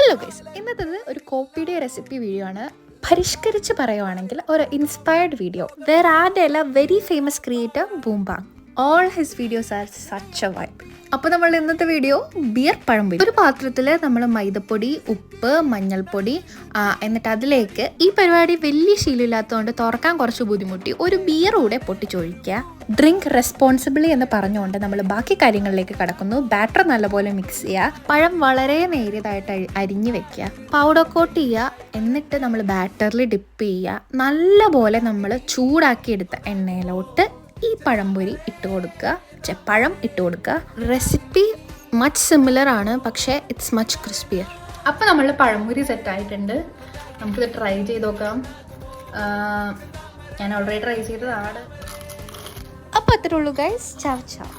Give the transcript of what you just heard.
Hello guys, ഇന്നത്തേത് ഒരു കോപ്പിയുടെ recipe video ആണ്. പരിഷ്കരിച്ച് പറയുവാണെങ്കിൽ ഒരു inspired video. There are a very famous creator Boombang. All his videos are such a vibe. അപ്പോൾ നമ്മൾ ഇന്നത്തെ വീഡിയോ ബിയർ പഴംപൊരി. ഒരു പാത്രത്തിൽ നമ്മൾ മൈദപ്പൊടി, ഉപ്പ്, മഞ്ഞൾപ്പൊടി, എന്നിട്ട് അതിലേക്ക് ഈ പരിപാടി വലിയ ശീലമില്ലാത്തതുകൊണ്ട് തുറക്കാൻ കുറച്ച് ബുദ്ധിമുട്ടി ഒരു ബിയർ കൂടെ പൊട്ടിച്ചൊഴിക്കുക. ഡ്രിങ്ക് റെസ്പോൺസിബിളി എന്ന് പറഞ്ഞുകൊണ്ട് നമ്മൾ ബാക്കി കാര്യങ്ങളിലേക്ക് കടക്കുന്നു. ബാറ്റർ നല്ലപോലെ മിക്സ് ചെയ്യുക. പഴം വളരെ നേരിയതായിട്ട് അരിഞ്ഞു വെക്കുക. പൗഡർ കോട്ട് ചെയ്യുക. എന്നിട്ട് നമ്മൾ ബാറ്ററിൽ ഡിപ്പ് ചെയ്യുക. നല്ലപോലെ നമ്മൾ ചൂടാക്കിയെടുത്ത എണ്ണയിലോട്ട് ഈ പഴംപൊരി പഴം ഇട്ട് കൊടുക്കുക. റെസിപ്പി മച്ച് സിമിലർ ആണ്, പക്ഷേ ഇറ്റ്സ് മച്ച് ക്രിസ്പിയർ. അപ്പോൾ നമ്മൾ പഴംപൊരി സെറ്റായിട്ടുണ്ട്. നമുക്കിത് ട്രൈ ചെയ്ത് നോക്കാം. ഞാൻ ഓൾറെഡി ട്രൈ ചെയ്തതാണ്. അപ്പോൾ അത്രേ ഉള്ളൂ ഗൈസ്. ചാവ് ചാവ്.